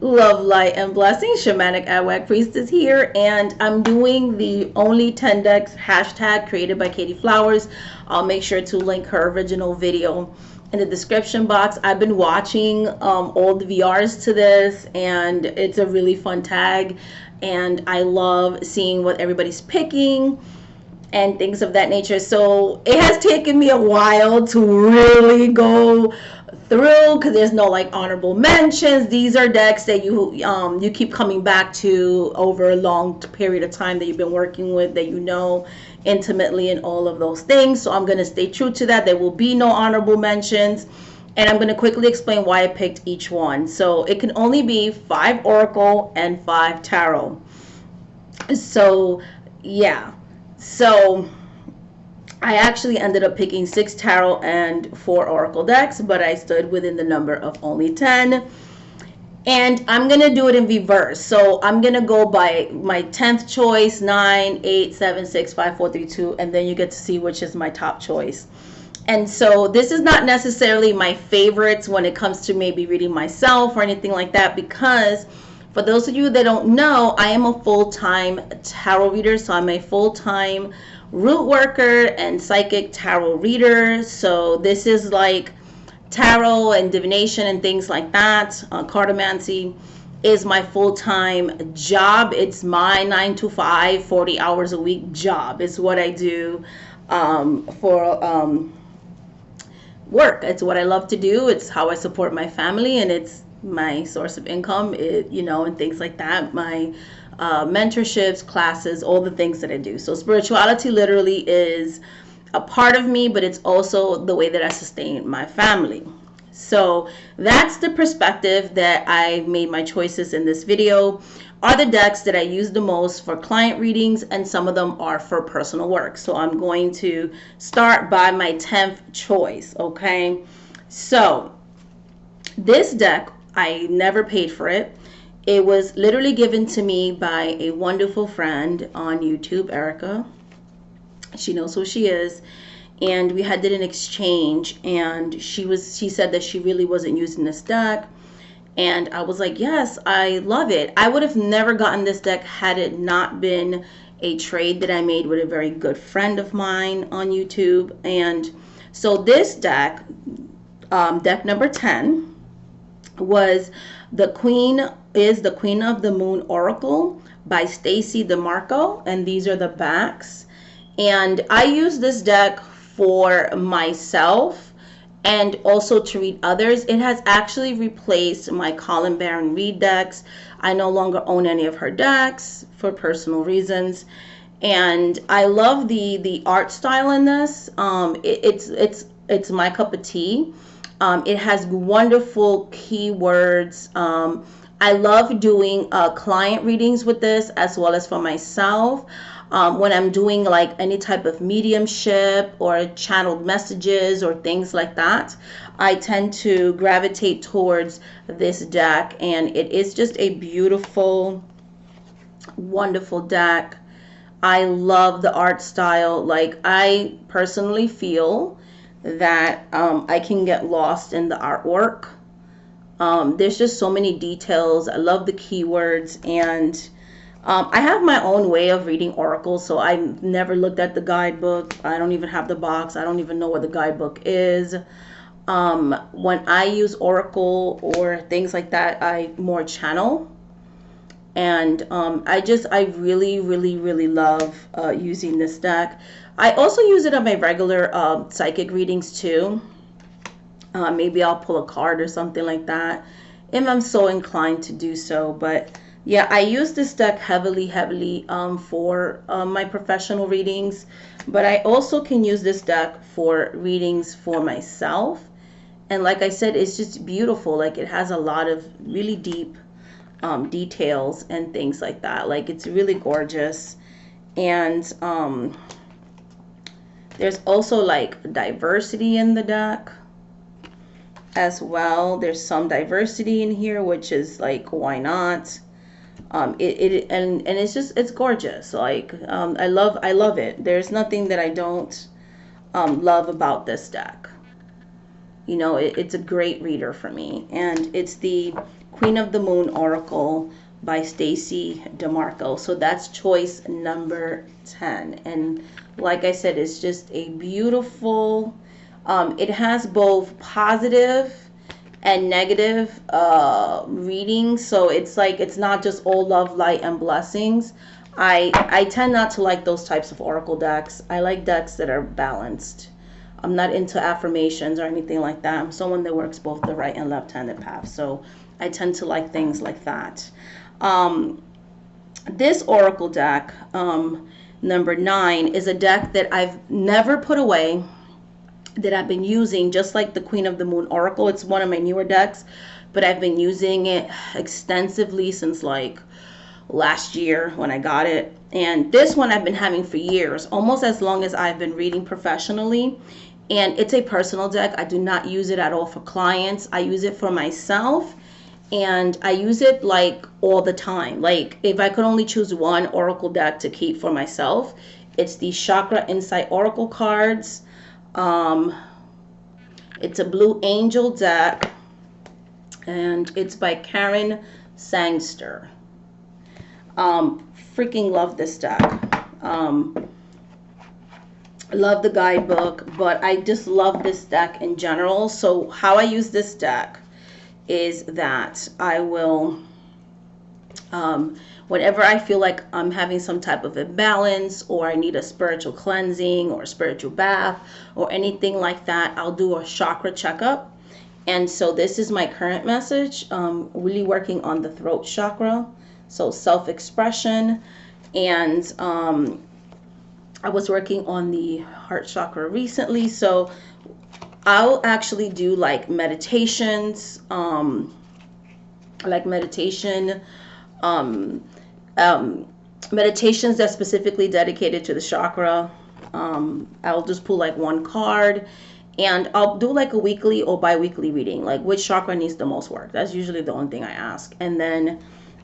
Love, light, and blessings. Shamanic Awag Priestess here, and I'm doing the Only 10 Decks hashtag created by Katie Flowers. I'll make sure to link her original video in the description box. I've been watching all the VRs to this, and it's a really fun tag, and I love seeing what everybody's picking and things of that nature. So it has taken me a while to really go through, because there's no like honorable mentions. These are decks that you keep coming back to over a long period of time, that you've been working with, that you know intimately, and all of those things. So I'm going to stay true to that. There will be no honorable mentions, and I'm going to quickly explain why I picked each one. So it can only be 5 Oracle and 5 Tarot. So yeah, so I actually ended up picking 6 Tarot and 4 Oracle decks, but I stood within the number of only 10. And I'm going to do it in reverse. So I'm going to go by my 10th choice, 9, 8, 7, 6, 5, 4, 3, 2, and then you get to see which is my top choice. And so this is not necessarily my favorites when it comes to maybe reading myself or anything like that, because for those of you that don't know, I am a full-time tarot reader. So I'm a full-time root worker and psychic tarot reader. So this is like tarot and divination and things like that. Cartomancy is my full-time job. It's my 9 to 5, 40 hours a week job. It's what I do for work. It's what I love to do. It's how I support my family, and it's my source of income, and things like that. My mentorships, classes, all the things that I do. So spirituality literally is a part of me, but it's also the way that I sustain my family. So that's the perspective that I made my choices in this video. Are the decks that I use the most for client readings, and some of them are for personal work. So I'm going to start by my 10th choice, okay? So this deck, I never paid for it. It was literally given to me by a wonderful friend on YouTube, Erica. She knows who she is. And we did an exchange, and she said that she really wasn't using this deck. And I was like, yes, I love it. I would have never gotten this deck had it not been a trade that I made with a very good friend of mine on YouTube. And so this deck, deck number 10, was the Queen of the Moon Oracle by Stacy DeMarco, and these are the backs. And I use this deck for myself and also to read others. It has actually replaced my Colin Baron Reed decks. I no longer own any of her decks for personal reasons, and I love the art style in this. It's my cup of tea. It has wonderful keywords. I love doing client readings with this, as well as for myself. When I'm doing like any type of mediumship or channeled messages or things like that, I tend to gravitate towards this deck. And it is just a beautiful, wonderful deck. I love the art style. Like, I personally feel that I can get lost in the artwork. There's just so many details. I love the keywords, and I have my own way of reading oracles, so I never looked at the guidebook. I don't even have the box. I don't even know what the guidebook is. When I use oracle or things like that, I more channel. And I really love using this deck. I also use it on my regular psychic readings too. Maybe I'll pull a card or something like that if I'm so inclined to do so. But yeah, I use this deck heavily for my professional readings, but I also can use this deck for readings for myself. And like I said, it's just beautiful. Like, it has a lot of really deep details and things like that. Like, it's really gorgeous. And there's also like diversity in the deck as well. There's some diversity in here, which is like, why not? And it's gorgeous. Like, I love it. There's nothing that I don't love about this deck. You know, it's a great reader for me. And it's the Queen of the Moon Oracle by Stacy DeMarco. So that's choice number 10. And like I said, it's just a beautiful, it has both positive and negative readings. So it's like, it's not just all love, light, and blessings. I tend not to like those types of oracle decks. I like decks that are balanced. I'm not into affirmations or anything like that. I'm someone that works both the right and left-handed path. So I tend to like things like that. This oracle deck, number 9, is a deck that I've never put away, that I've been using, just like the Queen of the Moon Oracle. It's one of my newer decks, but I've been using it extensively since like last year when I got it. And this one I've been having for years, almost as long as I've been reading professionally. And it's a personal deck. I do not use it at all for clients. I use it for myself, and I use it like all the time. Like if I could only choose one oracle deck to keep for myself, it's the Chakra Insight Oracle cards. It's a Blue Angel deck, and it's by Karen Sangster. Freaking love this deck. Love the guidebook, but I just love this deck in general. So how I use this deck is that I will, whenever I feel like I'm having some type of imbalance, or I need a spiritual cleansing or a spiritual bath or anything like that, I'll do a chakra checkup. And so this is my current message, really working on the throat chakra, so self-expression. And I was working on the heart chakra recently, so I'll actually do like meditations, meditations that's specifically dedicated to the chakra. I'll just pull like one card, and I'll do like a weekly or bi-weekly reading, like which chakra needs the most work. That's usually the only thing I ask. And then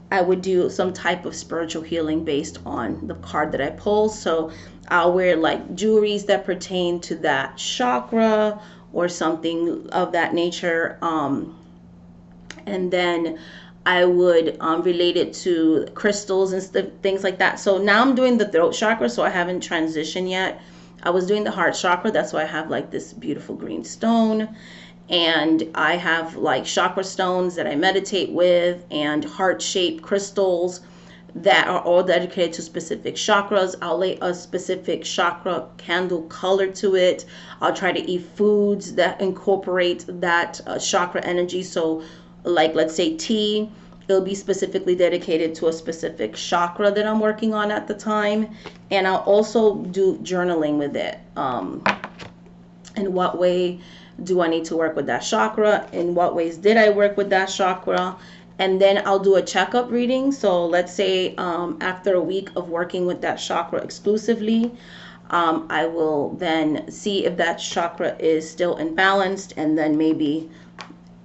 I would do some type of spiritual healing based on the card that I pull. So I'll wear like jewelries that pertain to that chakra or something of that nature. And then I would relate it to crystals and things like that. So now I'm doing the throat chakra, so I haven't transitioned yet. I was doing the heart chakra, that's why I have like this beautiful green stone. And I have like chakra stones that I meditate with, and heart-shaped crystals that are all dedicated to specific chakras. I'll lay a specific chakra candle color to it. I'll try to eat foods that incorporate that chakra energy. So like, let's say tea, it'll be specifically dedicated to a specific chakra that I'm working on at the time. And I'll also do journaling with it. In what way do I need to work with that chakra? In what ways did I work with that chakra? And then I'll do a checkup reading. So let's say after a week of working with that chakra exclusively, I will then see if that chakra is still imbalanced, and then maybe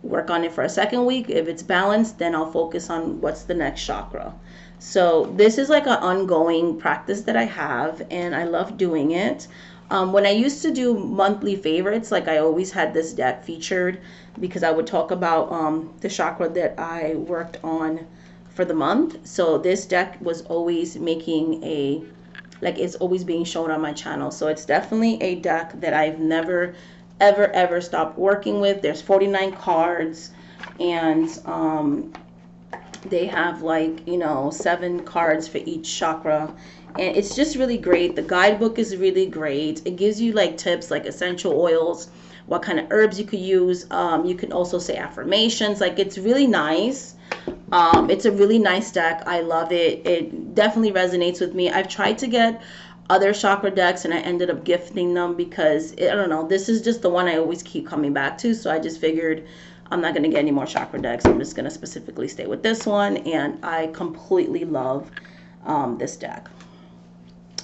work on it for a second week. If it's balanced, then I'll focus on what's the next chakra. So this is like an ongoing practice that I have, and I love doing it. When I used to do monthly favorites, like I always had this deck featured because I would talk about the chakra that I worked on for the month. So this deck was always making a, like it's always being shown on my channel. So it's definitely a deck that I've never, ever stopped working with. There's 49 cards, and they have like, you know, 7 cards for each chakra. And it's just really great. The guidebook is really great. It gives you like tips like essential oils, what kind of herbs you could use. You can also say affirmations. Like, it's really nice. It's a really nice deck. I love it. It definitely resonates with me. I've tried to get other chakra decks, and I ended up gifting them because I don't know, this is just the one I always keep coming back to. So I just figured I'm not going to get any more chakra decks. I'm just going to specifically stay with this one. And I completely love this deck.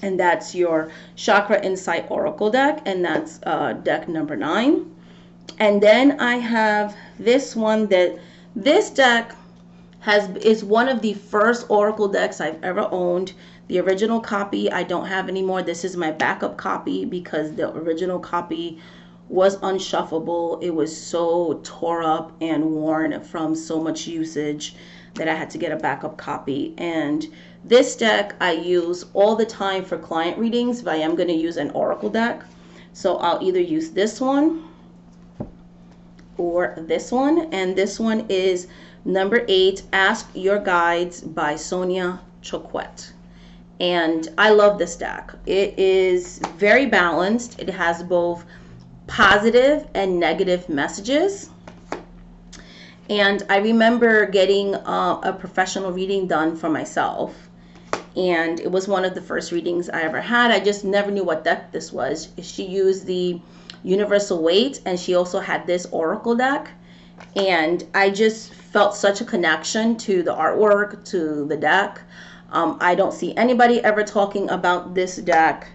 And that's your Chakra Insight Oracle deck, and that's deck number 9. And then I have this one, that this deck is one of the first Oracle decks I've ever owned. The original copy I don't have anymore. This is my backup copy because the original copy was unshuffleable. It was so tore up and worn from so much usage that I had to get a backup copy. And this deck I use all the time for client readings, but I am going to use an oracle deck. So I'll either use this one or this one. And this one is number 8, Ask Your Guides by Sonia Choquette. And I love this deck. It is very balanced. It has both positive and negative messages. And I remember getting a professional reading done for myself. And it was one of the first readings I ever had. I just never knew what deck this was. She used the Universal Weight, and she also had this oracle deck. And I just felt such a connection to the artwork, to the deck. I don't see anybody ever talking about this deck.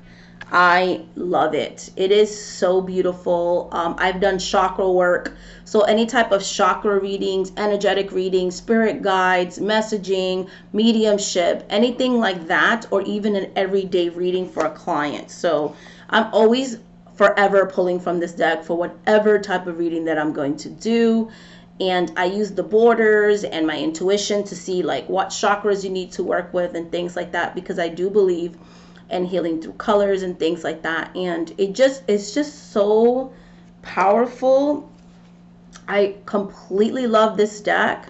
I love it. It is so beautiful. I've done chakra work. So any type of chakra readings, energetic readings, spirit guides, messaging, mediumship, anything like that, or even an everyday reading for a client. So I'm always forever pulling from this deck for whatever type of reading that I'm going to do. And I use the borders and my intuition to see like what chakras you need to work with and things like that, because I do believe in healing through colors and things like that. And it's just so powerful. I completely love this deck.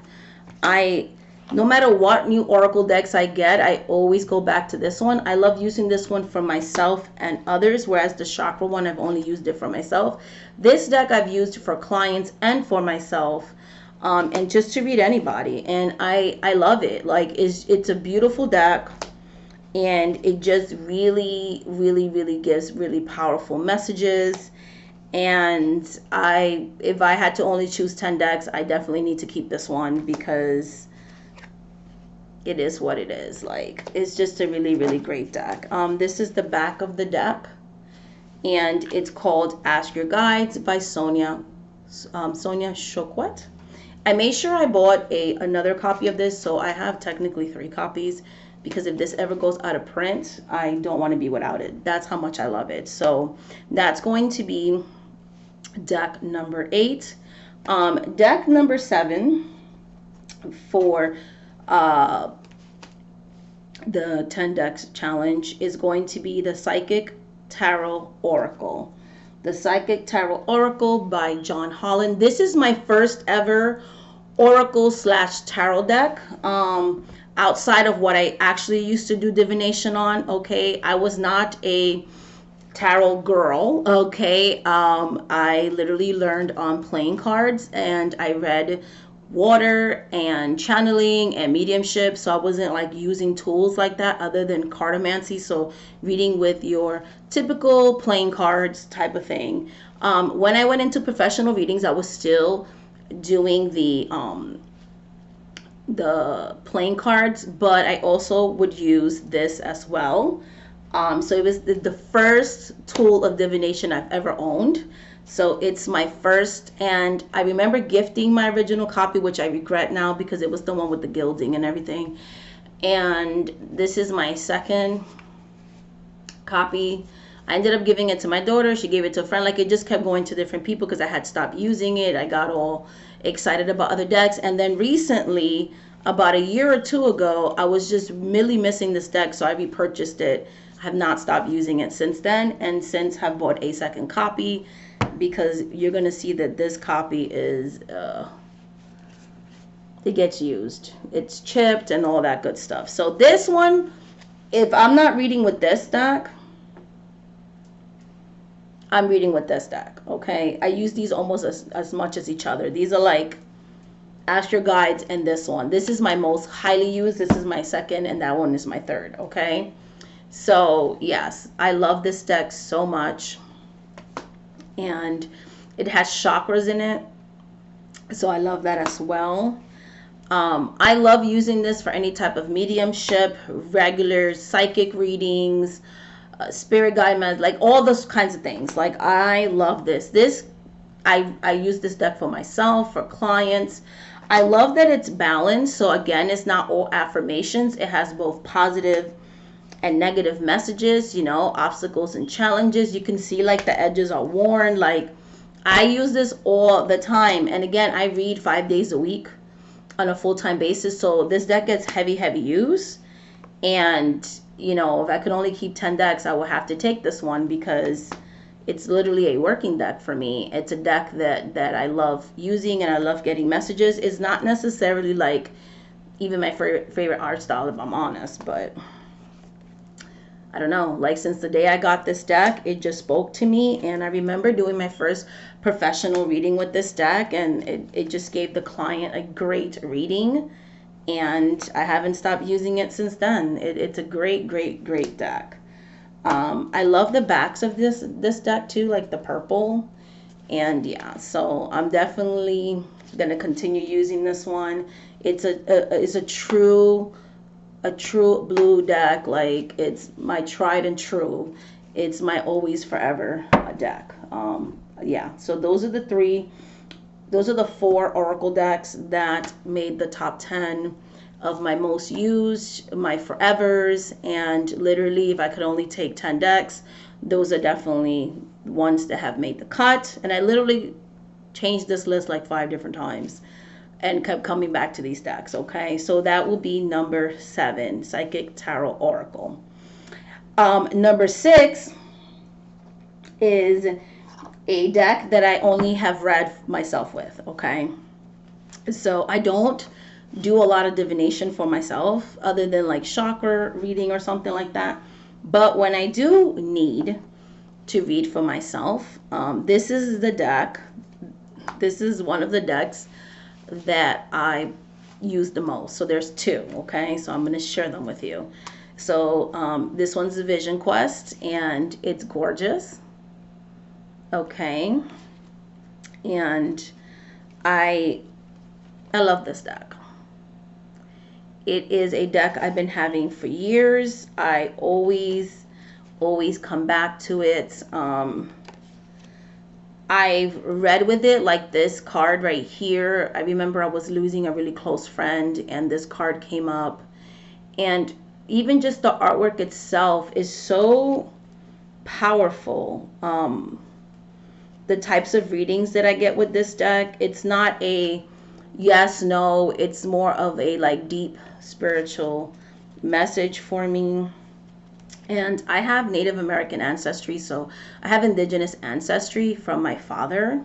No matter what new oracle decks I get, I always go back to this one. I love using this one for myself and others, whereas the chakra one, I've only used it for myself. This deck I've used for clients and for myself, and just to read anybody. And I love it. Like, it's a beautiful deck, and it just really, really, really gives really powerful messages. And if I had to only choose 10 decks, I definitely need to keep this one, because it is what it is. Like, it's just a really, really great deck. This is the back of the deck, and it's called Ask Your Guides by Sonia Choquette. I made sure I bought another copy of this, so I have technically 3 copies, because if this ever goes out of print, I don't want to be without it. That's how much I love it. So that's going to be deck number 8. Deck number 7 for the 10 decks challenge is going to be the Psychic Tarot Oracle. The Psychic Tarot Oracle by John Holland. This is my first ever oracle / tarot deck, outside of what I actually used to do divination on. Okay, I was not a tarot girl. Okay, I literally learned on playing cards, and I read water and channeling and mediumship, so I wasn't like using tools like that other than cartomancy, so reading with your typical playing cards type of thing. When I went into professional readings, I was still doing the playing cards, but I also would use this as well. So it was the first tool of divination I've ever owned. So it's my first, and I remember gifting my original copy, which I regret now because it was the one with the gilding and everything. And this is my second copy. I ended up giving it to my daughter. She gave it to a friend. Like, it just kept going to different people because I had stopped using it. I got all excited about other decks. And then recently, about a year or 2 ago, I was just really missing this deck, so I repurchased it. I have not stopped using it since then, and since have bought a second copy, because you're going to see that this copy is, it gets used. It's chipped and all that good stuff. So this one, if I'm not reading with this deck, I'm reading with this deck, okay? I use these almost as much as each other. These are like Ask Your Guides and this one. This is my most highly used. This is my second, and that one is my third, okay? So yes, I love this deck so much. And it has chakras in it, so I love that as well. I love using this for any type of mediumship, regular psychic readings, spirit guide meds, like all those kinds of things. Like, I love this. I use this deck for myself, for clients. I love that it's balanced. So again, it's not all affirmations. It has both positive and negative messages, you know, obstacles and challenges. You can see like the edges are worn. Like, I use this all the time. And again, I read 5 days a week on a full-time basis. So this deck gets heavy use. And, you know, if I could only keep 10 decks, I would have to take this one because it's literally a working deck for me. It's a deck that I love using and I love getting messages. It's not necessarily like even my favorite art style, if I'm honest, but I don't know, like since the day I got this deck, it just spoke to me. And I remember doing my first professional reading with this deck, and it just gave the client a great reading. And I haven't stopped using it since then. It's a great deck. I love the backs of this deck too, like the purple. And yeah, so I'm definitely gonna continue using this one. It's a true blue deck. Like, it's my tried and true. It's my always forever deck. Yeah, so those are the 4 oracle decks that made the top 10 of my most used, my forevers. And literally, if I could only take 10 decks, those are definitely ones that have made the cut. And I literally changed this list like 5 different times and kept coming back to these decks. Okay, so that will be number 7, Psychic Tarot Oracle. Number 6 is a deck that I only have read myself with. Okay, so I don't do a lot of divination for myself other than like chakra reading or something like that. But when I do need to read for myself, this is the deck. This is one of the decks that I use the most. So there's 2, okay? So I'm going to share them with you. So this one's the Vision Quest, and it's gorgeous. Okay. And I love this deck. It is a deck I've been having for years. I always come back to it. I've read with it, like this card right here. I remember I was losing a really close friend and this card came up, and even just the artwork itself is so powerful. The types of readings that I get with this deck, it's not a yes, no, it's more of a like deep spiritual message for me. And I have Native American ancestry, so I have indigenous ancestry from my father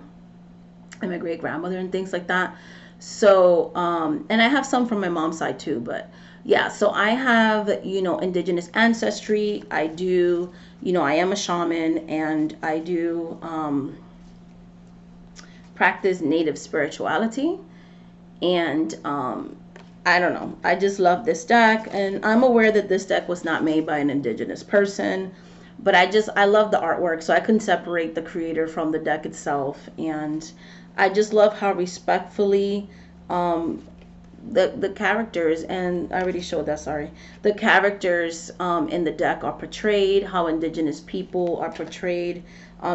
and my great grandmother and things like that. So and I have some from my mom's side too, but yeah, so I have, you know, indigenous ancestry. I do, you know, I am a shaman, and I do practice native spirituality. And I don't know, I just love this deck, and I'm aware that this deck was not made by an indigenous person, but I love the artwork, so I couldn't separate the creator from the deck itself. And I just love how respectfully the characters, and I already showed that, sorry, the characters in the deck are portrayed, how indigenous people are portrayed.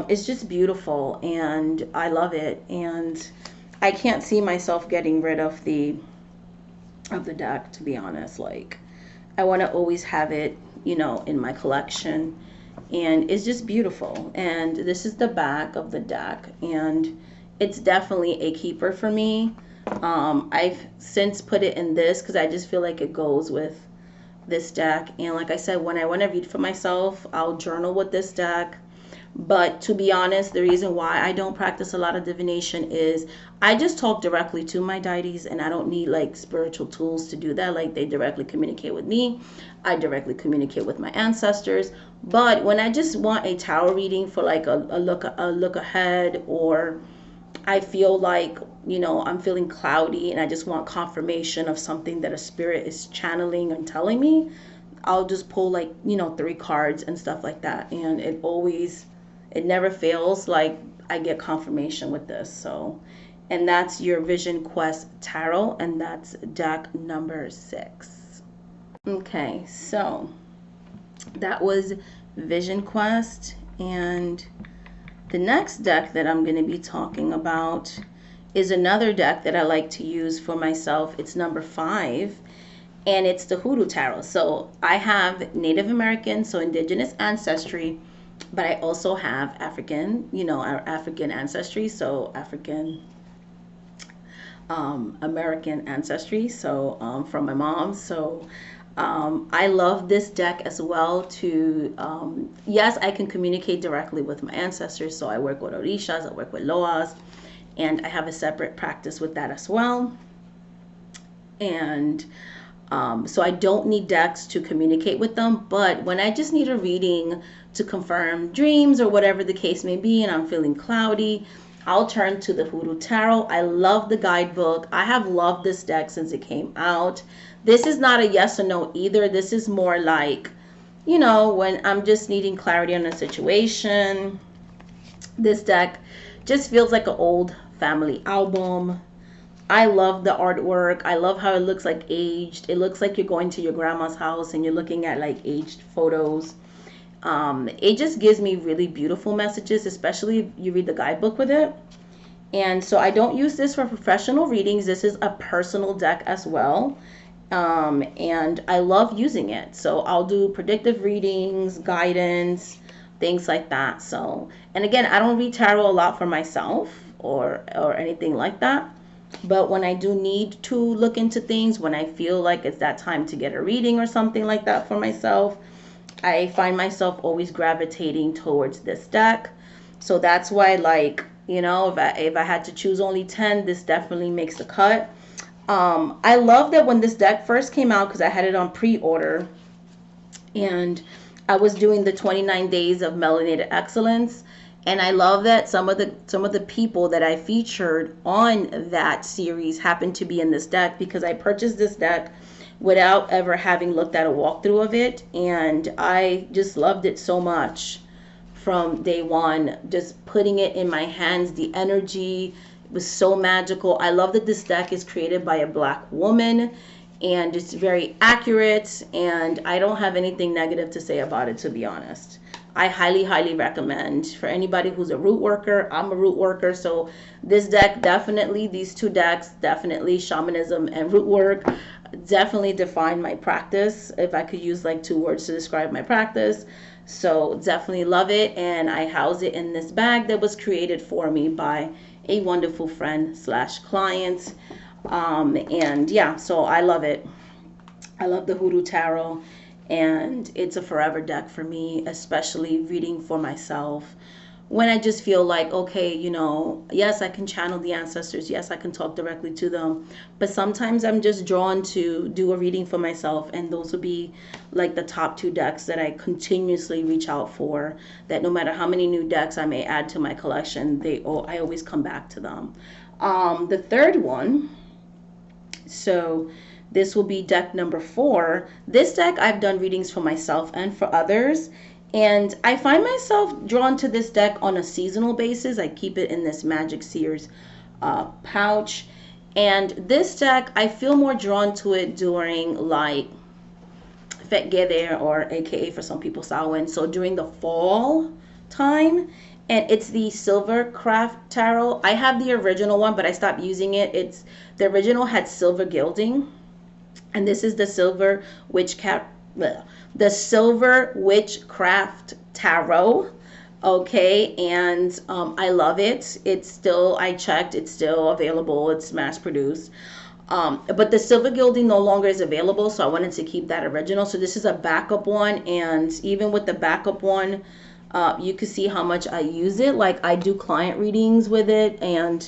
It's just beautiful, and I love it. And I can't see myself getting rid of the deck, to be honest. Like, I want to always have it, you know, in my collection, and it's just beautiful. And this is the back of the deck, and it's definitely a keeper for me. I've since put it in this because I just feel like it goes with this deck. And like I said, when I want to read for myself, I'll journal with this deck. But to be honest, the reason why I don't practice a lot of divination is I just talk directly to my deities, and I don't need like spiritual tools to do that. Like, they directly communicate with me. I directly communicate with my ancestors. But when I just want a tarot reading for like a look ahead, or I feel like, you know, I'm feeling cloudy and I just want confirmation of something that a spirit is channeling and telling me, I'll just pull like, you know, 3 cards and stuff like that. And it never fails. Like, I get confirmation with this. So, and that's your Vision Quest Tarot, and that's deck number 6. Okay, so that was Vision Quest. And the next deck that I'm going to be talking about is another deck that I like to use for myself. It's number 5, and it's the Hoodoo Tarot. So I have Native American, so indigenous ancestry, but I also have African, you know, our African ancestry, so African American ancestry, so from my mom. So I love this deck as well to, yes, I can communicate directly with my ancestors. So I work with Orishas, I work with Loas, and I have a separate practice with that as well. And so I don't need decks to communicate with them, but when I just need a reading to confirm dreams or whatever the case may be, and I'm feeling cloudy, I'll turn to the Hoodoo Tarot. I love the guidebook. I have loved this deck since it came out. This is not a yes or no either. This is more like, you know, when I'm just needing clarity on a situation. This deck just feels like an old family album. I love the artwork. I love how it looks like aged. It looks like you're going to your grandma's house and you're looking at like aged photos. It just gives me really beautiful messages, especially if you read the guidebook with it. And so I don't use this for professional readings. This is a personal deck as well. And I love using it. So I'll do predictive readings, guidance, things like that. So, and again, I don't read tarot a lot for myself or anything like that. But when I do need to look into things, when I feel like it's that time to get a reading or something like that for myself, I find myself always gravitating towards this deck. So that's why, like, you know, if I had to choose only 10, this definitely makes the cut. I love that when this deck first came out, because I had it on pre-order, and I was doing the 29 days of Melanated Excellence. And I love that some of the people that I featured on that series happened to be in this deck, because I purchased this deck without ever having looked at a walkthrough of it, and I just loved it so much from day one. Just putting it in my hands, the energy was so magical. I love that this deck is created by a Black woman, and it's very accurate, and I don't have anything negative to say about it, to be honest. I highly recommend for anybody who's a root worker. I'm a root worker, so this deck definitely, these two decks, definitely shamanism and root work, definitely define my practice, if I could use like 2 words to describe my practice. So definitely love it, and I house it in this bag that was created for me by a wonderful friend / client. And yeah, so I love it. I love the Hoodoo Tarot, and it's a forever deck for me, especially reading for myself when I just feel like, okay, you know, yes, I can channel the ancestors, yes, I can talk directly to them, but sometimes I'm just drawn to do a reading for myself, and those will be like the top 2 decks that I continuously reach out for, that no matter how many new decks I may add to my collection, I always come back to them. The third one, so this will be deck number 4. This deck I've done readings for myself and for others, and I find myself drawn to this deck on a seasonal basis. I keep it in this Magic Seers pouch, and this deck I feel more drawn to it during like Fetgede, or aka for some people Samhain, so during the fall time. And it's the Silvercraft Tarot. I have the original one, but I stopped using it. The original had silver gilding, and this is the Silver Witchcraft Tarot. Okay, and I love it. It's still, I checked, it's still available. It's mass produced. But the silver gilding no longer is available, so I wanted to keep that original. So this is a backup one, and even with the backup one, you can see how much I use it. Like, I do client readings with it, and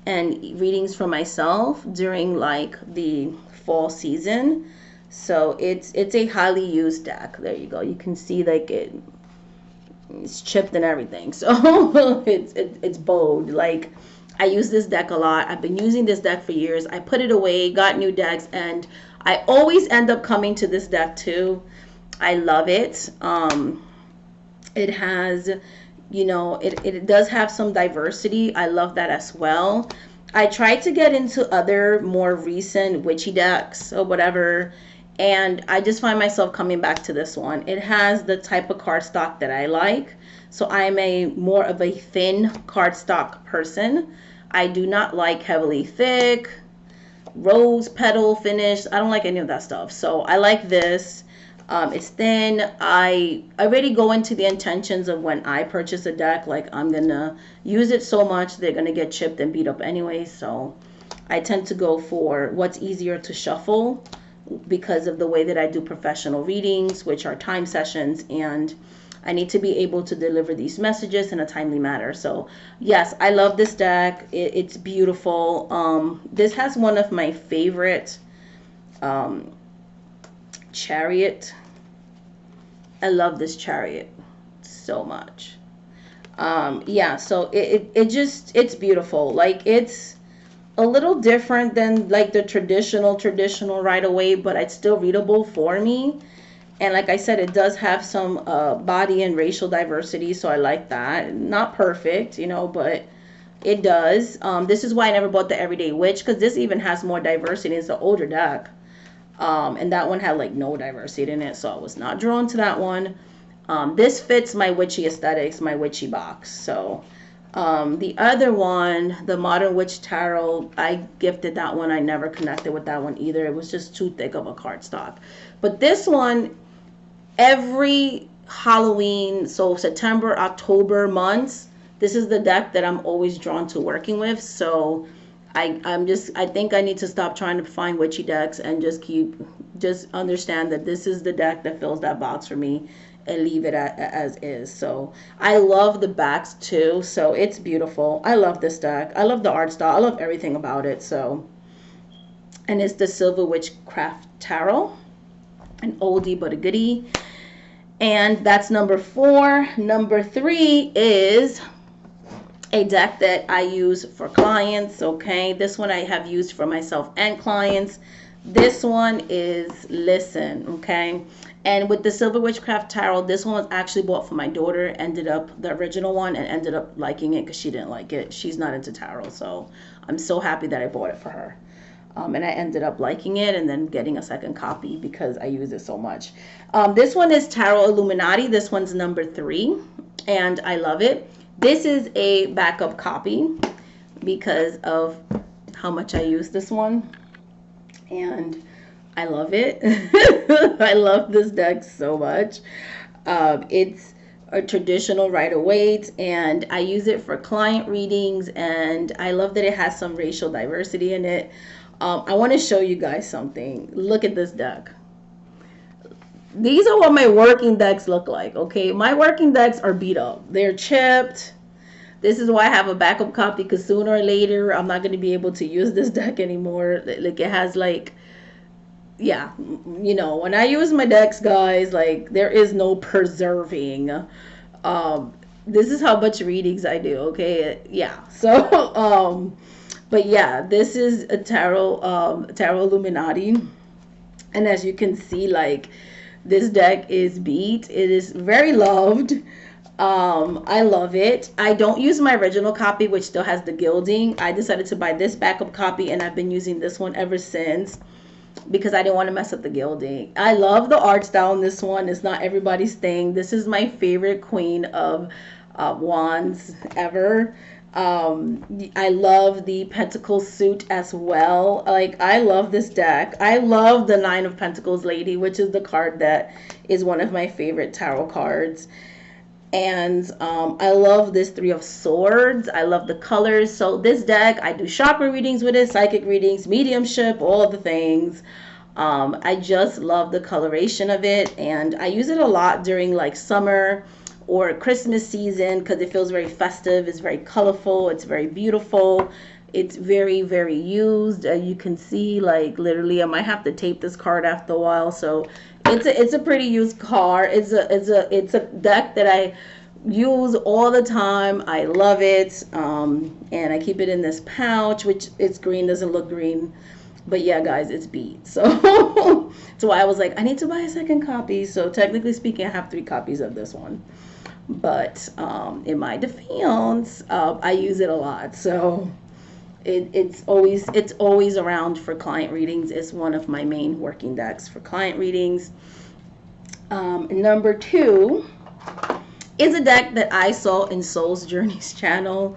readings for myself during like the fall season. So it's a highly used deck. There you go. You can see like it's chipped and everything. So it's bold. Like, I use this deck a lot. I've been using this deck for years. I put it away, got new decks, and I always end up coming to this deck too. I love it. It has, you know, it does have some diversity. I love that as well. I tried to get into other more recent witchy decks or whatever, and I just find myself coming back to this one. It has the type of cardstock that I like. So I'm more of a thin cardstock person. I do not like heavily thick, rose petal finish. I don't like any of that stuff. So I like this. It's thin. I already go into the intentions of when I purchase a deck, like I'm gonna use it so much they're gonna get chipped and beat up anyway. So I tend to go for what's easier to shuffle because of the way that I do professional readings, which are time sessions, and I need to be able to deliver these messages in a timely manner. So yes, I love this deck. It's beautiful. This has one of my favorite chariot. I love this chariot so much. Yeah, so it's beautiful. Like, it's a little different than like the traditional right away, but it's still readable for me. And like I said, it does have some body and racial diversity, so I like that. Not perfect, you know, but it does. This is why I never bought the Everyday Witch, because this even has more diversity. It's an older deck. And that one had like no diversity in it, so I was not drawn to that one. This fits my witchy aesthetics, my witchy box. So the other one, the Modern Witch Tarot, I gifted that one. I never connected with that one either. It was just too thick of a cardstock. But this one, every Halloween, so September, October months, this is the deck that I'm always drawn to working with. So I think I need to stop trying to find witchy decks and just understand that this is the deck that fills that box for me, and leave it as is. So I love the backs too, so it's beautiful. I love this deck. I love the art style. I love everything about it. So, and it's the Silver Witchcraft Tarot, an oldie but a goodie. And that's number 4. Number 3 is a deck that I use for clients. Okay, this one I have used for myself and clients. This one is Listen. Okay, and with the Silver Witchcraft Tarot, this one was actually bought for my daughter. Ended up the original one, and ended up liking it because she didn't like it. She's not into tarot, so I'm so happy that I bought it for her. And I ended up liking it and then getting a second copy because I use it so much. This one is Tarot Illuminati. This one's number 3, and I love it. This is a backup copy because of how much I use this one, and I love it. I love this deck so much. It's a traditional Rider-Waite, and I use it for client readings, and I love that it has some racial diversity in it. I want to show you guys something. Look at this deck. These are what my working decks look like, okay? My working decks are beat up. They're chipped. This is why I have a backup copy, because sooner or later I'm not going to be able to use this deck anymore. Like, it has like, yeah, you know, when I use my decks, guys, like, there is no preserving. This is how much readings I do, okay? Yeah, so but yeah, this is a tarot Illuminati, and as you can see, like, this deck is beat. It is very loved. I love it. I don't use my original copy, which still has the gilding. I decided to buy this backup copy, and I've been using this one ever since because I didn't want to mess up the gilding. I love the art style in this one. It's not everybody's thing. This is my favorite Queen of Wands ever. I love the Pentacle suit as well. Like, I love this deck. I love the 9 of Pentacles lady, which is the card that is one of my favorite tarot cards. And I love this 3 of Swords. I love the colors. So this deck, I do chakra readings with it, psychic readings, mediumship, all of the things. I just love the coloration of it, and I use it a lot during like summer or Christmas season because it feels very festive. It's very colorful. It's very beautiful. It's very, very used. You can see, like, literally I might have to tape this card after a while. So it's a pretty used card. It's a deck that I use all the time. I love it. And I keep it in this pouch, which it's green, doesn't look green. But yeah, guys, it's beat. So that's why I was like, I need to buy a second copy. So technically speaking, I have 3 copies of this one. But in my defense, I use it a lot. So it's always around for client readings. It's one of my main working decks for client readings. Number 2 is a deck that I saw in Soul's Journeys channel,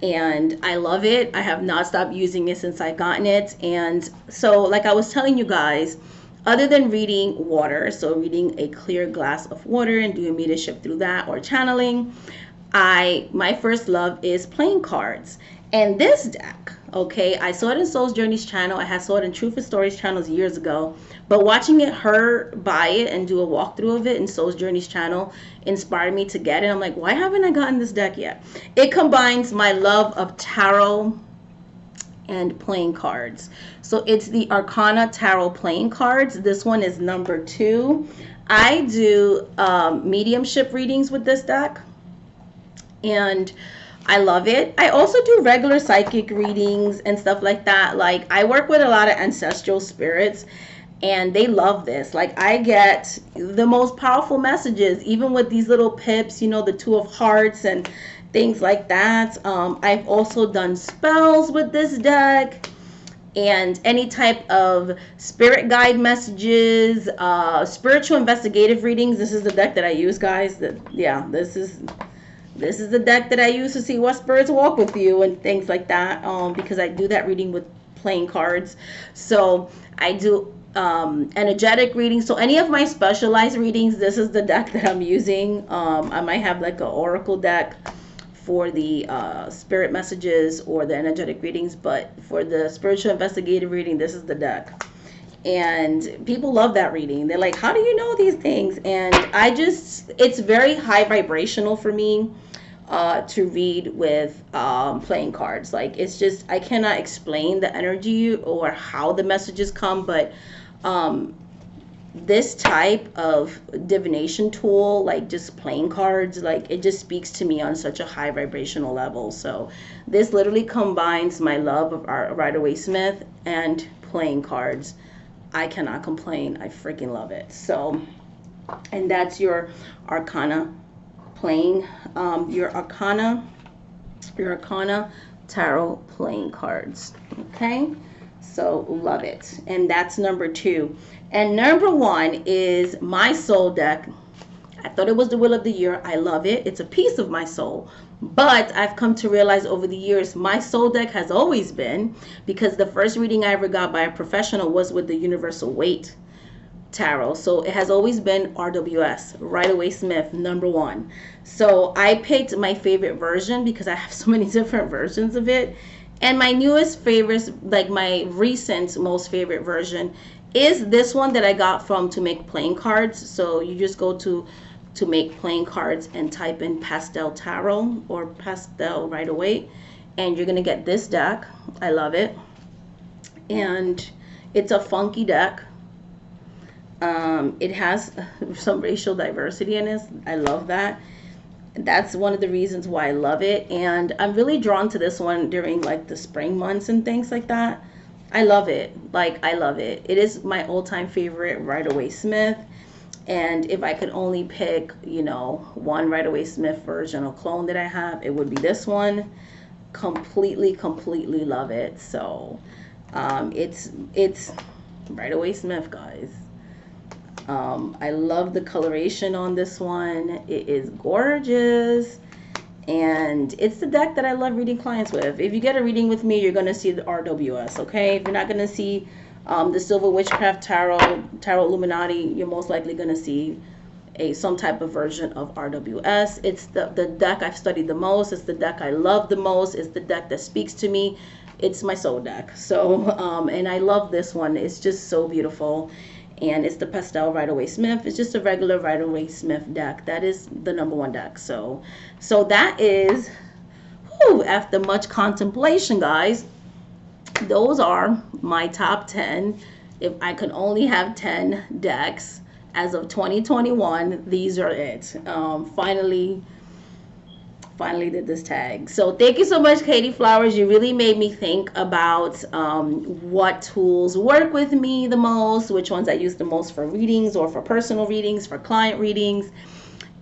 and I love it. I have not stopped using it since I gotten it. And so, like I was telling you guys, other than reading water, so reading a clear glass of water and doing mediumship through that or channeling, my first love is playing cards. And this deck, okay, I saw it in Soul's Journeys channel. I had saw it in Truth and Stories channels years ago. But watching her buy it and do a walkthrough of it in Soul's Journeys channel inspired me to get it. I'm like, why haven't I gotten this deck yet? It combines my love of tarot and playing cards. So it's the Arcana Tarot playing cards. This one is number 2. I do mediumship readings with this deck, and I love it. I also do regular psychic readings and stuff like that. Like, I work with a lot of ancestral spirits, and they love this. Like, I get the most powerful messages, even with these little pips, you know, the 2 of Hearts and things like that. I've also done spells with this deck, and any type of spirit guide messages, spiritual investigative readings. This is the deck that I use, guys. This is the deck that I use to see what spirits walk with you and things like that, because I do that reading with playing cards. So I do energetic readings. So any of my specialized readings, this is the deck that I'm using. I might have like an oracle deck for the spirit messages or the energetic readings, but for the spiritual investigative reading, this is the deck. And people love that reading. They're like, how do you know these things? And it's very high vibrational for me to read with playing cards. Like, it's just, I cannot explain the energy or how the messages come, but this type of divination tool, like just playing cards, like, it just speaks to me on such a high vibrational level. So this literally combines my love of Rider-Waite-Smith and playing cards. I cannot complain. I freaking love it. So, and that's your Arcana playing, your Arcana Tarot playing cards. Okay, so love it. And that's number 2. And number 1 is my soul deck. I thought it was the Wheel of the Year. I love it. It's a piece of my soul. But I've come to realize over the years, my soul deck has always been, because the first reading I ever got by a professional was with the Universal Weight Tarot. So it has always been RWS, Rider-Waite-Smith, number 1. So I picked my favorite version because I have so many different versions of it. And my newest favorites, like my recent most favorite version, is this one that I got from To Make Playing Cards. So you just go to Make Playing Cards and type in Pastel Tarot or Pastel Rider-Waite, and you're gonna get this deck. I love it, and it's a funky deck. It has some racial diversity in it. I love that. That's one of the reasons why I love it, and I'm really drawn to this one during like the spring months and things like that. I love it. Like, I love it. It is my all-time favorite Rider-Waite-Smith. And if I could only pick, you know, one Rider-Waite-Smith version or clone that I have, it would be this one. Completely love it. So it's Rider-Waite-Smith, guys. I love the coloration on this one. It is gorgeous. And it's the deck that I love reading clients with. If you get a reading with me, you're going to see the RWS, okay? If you're not going to see the Silver Witchcraft Tarot Illuminati, you're most likely going to see some type of version of RWS. It's the deck I've studied the most. It's the deck I love the most. It's the deck that speaks to me. It's my soul deck. So, and I love this one. It's just so beautiful. And it's the Pastel Rider-Waite-Smith. It's just a regular Rider-Waite-Smith deck. That is the number 1 deck. So that is, after much contemplation, guys, those are my top 10. If I could only have 10 decks as of 2021, these are it. Finally did this tag. So thank you so much, Katie Flowers. You really made me think about what tools work with me the most, which ones I use the most for readings or for personal readings, for client readings.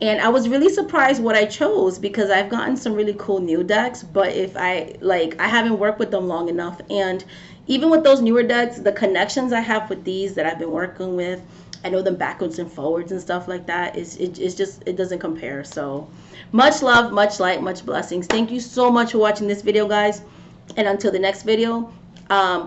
And I was really surprised what I chose, because I've gotten some really cool new decks, but I haven't worked with them long enough. And even with those newer decks, the connections I have with these that I've been working with, I know them backwards and forwards and stuff like that. It doesn't compare. So much love, much light, much blessings. Thank you so much for watching this video, guys. And until the next video,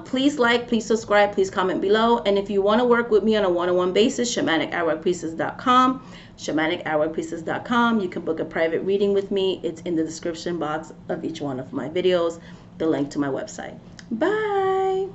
Please like, please subscribe, please comment below. And if you want to work with me on a one-on-one basis, shamanic@workpriestess.com. shamanic@workpriestess.com. You can book a private reading with me. It's in the description box of each one of my videos, the link to my website. Bye.